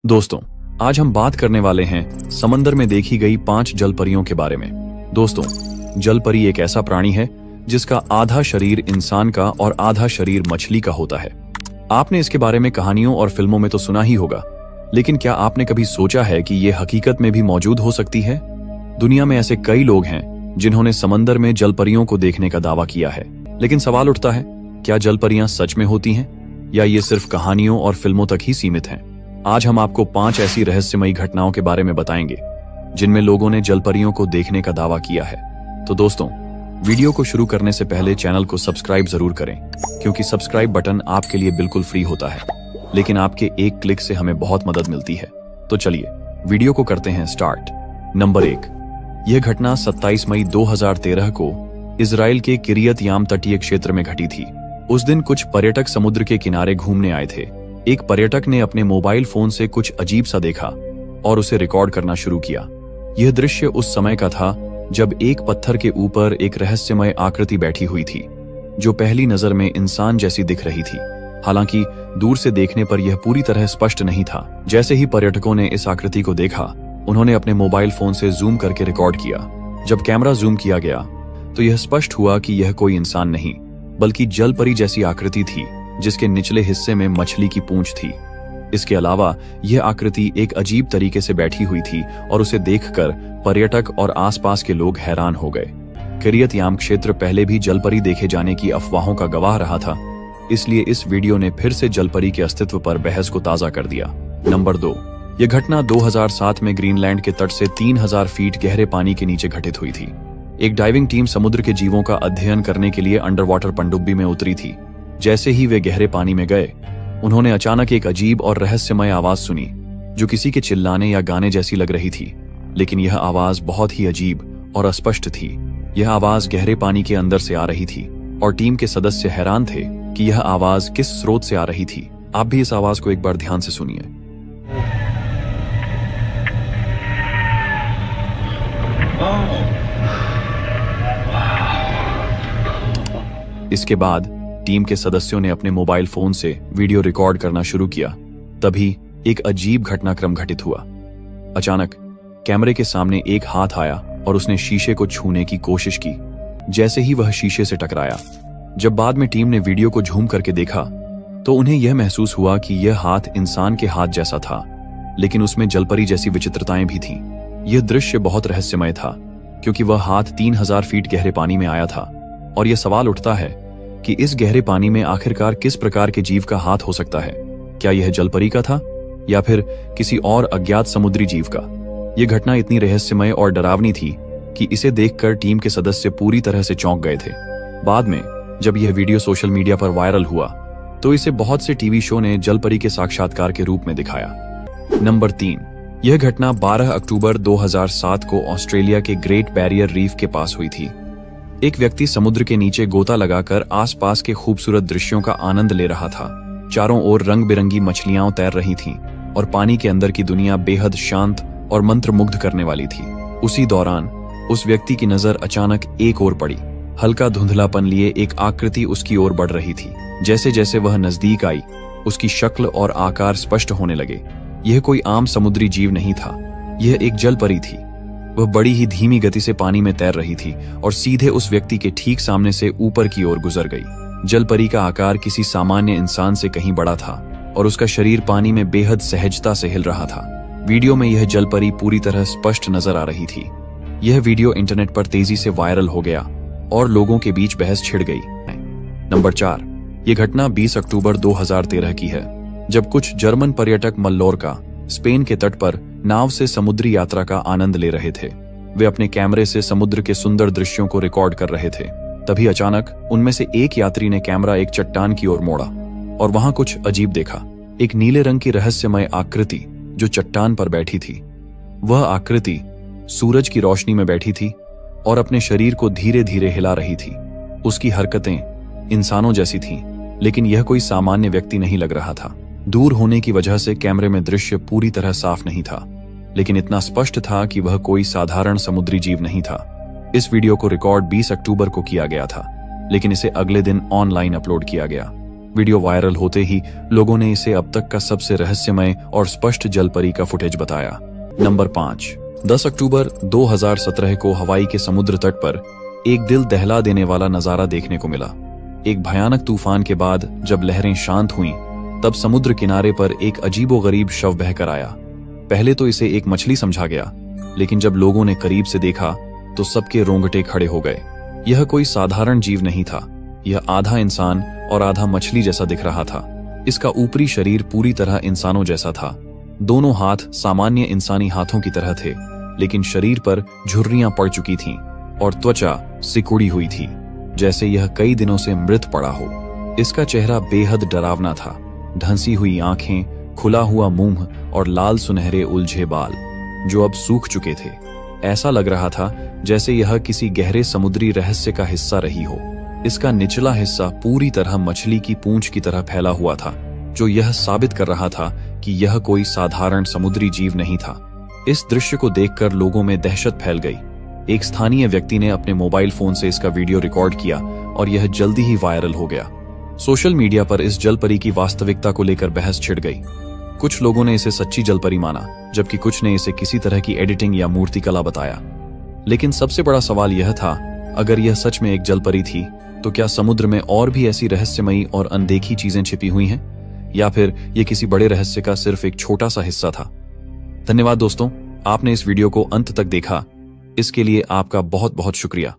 दोस्तों, आज हम बात करने वाले हैं समंदर में देखी गई 5 जल परियों के बारे में। दोस्तों, जल परी एक ऐसा प्राणी है जिसका आधा शरीर इंसान का और आधा शरीर मछली का होता है। आपने इसके बारे में कहानियों और फिल्मों में तो सुना ही होगा, लेकिन क्या आपने कभी सोचा है कि ये हकीकत में भी मौजूद हो सकती है? दुनिया में ऐसे कई लोग हैं जिन्होंने समंदर में जल परियों को देखने का दावा किया है, लेकिन सवाल उठता है, क्या जल परियां सच में होती हैं या ये सिर्फ कहानियों और फिल्मों तक ही सीमित हैं? आज हम आपको 5 ऐसी रहस्यमयी घटनाओं के बारे में बताएंगे जिनमें लोगों ने जल परियों को देखने का दावा किया है। तो दोस्तों, वीडियो को शुरू करने से पहले चैनल को सब्सक्राइब जरूर करें, क्योंकि सब्सक्राइब बटन आपके लिए बिल्कुल फ्री होता है, लेकिन आपके एक क्लिक से हमें बहुत मदद मिलती है। तो चलिए वीडियो को करते हैं स्टार्ट। नंबर 1। यह घटना 27 मई 2013 को इजराइल के किरियत याम तटीय क्षेत्र में घटी थी। उस दिन कुछ पर्यटक समुद्र के किनारे घूमने आए थे। एक पर्यटक ने अपने मोबाइल फोन से कुछ अजीब सा देखा और उसे रिकॉर्ड करना शुरू किया। यह दृश्य उस समय का था जब एक पत्थर के ऊपर एक रहस्यमय आकृति बैठी हुई थी, जो पहली नजर में इंसान जैसी दिख रही थी। हालांकि दूर से देखने पर यह पूरी तरह स्पष्ट नहीं था। जैसे ही पर्यटकों ने इस आकृति को देखा, उन्होंने अपने मोबाइल फोन से जूम करके रिकॉर्ड किया। जब कैमरा जूम किया गया तो यह स्पष्ट हुआ कि यह कोई इंसान नहीं, बल्कि जल परी जैसी आकृति थी, जिसके निचले हिस्से में मछली की पूंछ थी। इसके अलावा यह आकृति एक अजीब तरीके से बैठी हुई थी और उसे देखकर पर्यटक और आसपास के लोग हैरान हो गए। किरियत याम क्षेत्र पहले भी जलपरी देखे जाने की अफवाहों का गवाह रहा था, इसलिए इस वीडियो ने फिर से जलपरी के अस्तित्व पर बहस को ताजा कर दिया। नंबर 2। यह घटना 2007 में ग्रीनलैंड के तट से 3000 फीट गहरे पानी के नीचे घटित हुई थी। एक डाइविंग टीम समुद्र के जीवों का अध्ययन करने के लिए अंडर वाटर पनडुब्बी में उतरी थी। जैसे ही वे गहरे पानी में गए, उन्होंने अचानक एक अजीब और रहस्यमय आवाज सुनी, जो किसी के चिल्लाने या गाने जैसी लग रही थी, लेकिन यह आवाज बहुत ही अजीब और अस्पष्ट थी। यह आवाज गहरे पानी के अंदर से आ रही थी और टीम के सदस्य हैरान थे कि यह आवाज किस स्रोत से आ रही थी। आप भी इस आवाज को एक बार ध्यान से सुनिए। इसके बाद टीम के सदस्यों ने अपने मोबाइल फोन से वीडियो रिकॉर्ड करना शुरू किया। तभी एक अजीब घटनाक्रम घटित हुआ। अचानक कैमरे के सामने एक हाथ आया और उसने शीशे को छूने की कोशिश की। जैसे ही वह शीशे से टकराया, जब बाद में टीम ने वीडियो को झूम करके देखा, तो उन्हें यह महसूस हुआ कि यह हाथ इंसान के हाथ जैसा था, लेकिन उसमें जलपरी जैसी विचित्रताएं भी थीं। यह दृश्य बहुत रहस्यमय था, क्योंकि वह हाथ 3000 फीट गहरे पानी में आया था, और यह सवाल उठता है कि इस गहरे पानी में आखिरकार किस प्रकार के जीव का हाथ हो सकता है। क्या यह जलपरी का था या फिर किसी और अज्ञात समुद्री जीव का? यह घटना इतनी रहस्यमय और डरावनी थी कि इसे देखकर टीम के सदस्य पूरी तरह से चौंक गए थे। बाद में जब यह वीडियो सोशल मीडिया पर वायरल हुआ, तो इसे बहुत से टीवी शो ने जलपरी के साक्षात्कार के रूप में दिखाया। नंबर 3। यह घटना 12 अक्टूबर 2007 को ऑस्ट्रेलिया के ग्रेट बैरियर रीफ के पास हुई थी। एक व्यक्ति समुद्र के नीचे गोता लगाकर आसपास के खूबसूरत दृश्यों का आनंद ले रहा था। चारों ओर रंग बिरंगी मछलियां तैर रही थीं और पानी के अंदर की दुनिया बेहद शांत और मंत्रमुग्ध करने वाली थी। उसी दौरान उस व्यक्ति की नजर अचानक एक ओर पड़ी। हल्का धुंधलापन लिए एक आकृति उसकी ओर बढ़ रही थी। जैसे जैसे वह नजदीक आई, उसकी शक्ल और आकार स्पष्ट होने लगे। यह कोई आम समुद्री जीव नहीं था, यह एक जल परी थी। वह बड़ी ही धीमी गति से पानी में तैर रही थी और सीधे उस व्यक्ति के ठीक सामने से ऊपर की ओर गुजर गई। जल परी का आकार किसी सामान्य इंसान से कहीं बड़ा था और उसका शरीर पानी में बेहद सहजता से हिल रहा था। वीडियो में यह जल परी पूरी तरह स्पष्ट नजर आ रही थी। यह वीडियो इंटरनेट पर तेजी से वायरल हो गया और लोगों के बीच बहस छिड़ गई। नंबर 4। यह घटना 20 अक्टूबर 2013 की है, जब कुछ जर्मन पर्यटक मल्लोर्का, स्पेन के तट पर नाव से समुद्री यात्रा का आनंद ले रहे थे। वे अपने कैमरे से समुद्र के सुंदर दृश्यों को रिकॉर्ड कर रहे थे। तभी अचानक उनमें से एक यात्री ने कैमरा एक चट्टान की ओर मोड़ा और वहां कुछ अजीब देखा। एक नीले रंग की रहस्यमय आकृति जो चट्टान पर बैठी थी। वह आकृति सूरज की रोशनी में बैठी थी और अपने शरीर को धीरे धीरे हिला रही थी। उसकी हरकतें इंसानों जैसी थीं, लेकिन यह कोई सामान्य व्यक्ति नहीं लग रहा था। दूर होने की वजह से कैमरे में दृश्य पूरी तरह साफ नहीं था, लेकिन इतना स्पष्ट था कि वह कोई साधारण समुद्री जीव नहीं था। इस वीडियो को रिकॉर्ड 20 अक्टूबर को किया गया था, लेकिन इसे अगले दिन ऑनलाइन अपलोड किया गया। वीडियो वायरल होते ही लोगों ने इसे अब तक का सबसे रहस्यमय और स्पष्ट जलपरी का फुटेज बताया। नंबर 5। 10 अक्टूबर 2017 को हवाई के समुद्र तट पर एक दिल दहला देने वाला नजारा देखने को मिला। एक भयानक तूफान के बाद जब लहरें शांत हुईं, तब समुद्र किनारे पर एक अजीबोगरीब शव बहकर आया। पहले तो इसे एक मछली समझा गया, लेकिन जब लोगों ने करीब से देखा तो सबके रोंगटे खड़े हो गए। यह कोई साधारण जीव नहीं था, यह आधा इंसान और आधा मछली जैसा दिख रहा था। इसका ऊपरी शरीर पूरी तरह इंसानों जैसा था। दोनों हाथ सामान्य इंसानी हाथों की तरह थे, लेकिन शरीर पर झुर्रियां पड़ चुकी थीं और त्वचा सिकुड़ी हुई थी, जैसे यह कई दिनों से मृत पड़ा हो। इसका चेहरा बेहद डरावना था। ढंसी हुई आंखें, खुला हुआ मुंह और लाल सुनहरे उलझे बाल जो अब सूख चुके थे। ऐसा लग रहा था जैसे यह किसी गहरे समुद्री रहस्य का हिस्सा रही हो। इसका निचला हिस्सा पूरी तरह मछली की पूंछ की तरह फैला हुआ था, जो यह साबित कर रहा था कि यह कोई साधारण समुद्री जीव नहीं था। इस दृश्य को देखकर लोगों में दहशत फैल गई। एक स्थानीय व्यक्ति ने अपने मोबाइल फोन से इसका वीडियो रिकॉर्ड किया और यह जल्दी ही वायरल हो गया। सोशल मीडिया पर इस जलपरी की वास्तविकता को लेकर बहस छिड़ गई। कुछ लोगों ने इसे सच्ची जलपरी माना, जबकि कुछ ने इसे किसी तरह की एडिटिंग या मूर्तिकला बताया। लेकिन सबसे बड़ा सवाल यह था, अगर यह सच में एक जलपरी थी, तो क्या समुद्र में और भी ऐसी रहस्यमयी और अनदेखी चीजें छिपी हुई हैं, या फिर यह किसी बड़े रहस्य का सिर्फ एक छोटा सा हिस्सा था? धन्यवाद दोस्तों, आपने इस वीडियो को अंत तक देखा। इसके लिए आपका बहुत बहुत शुक्रिया।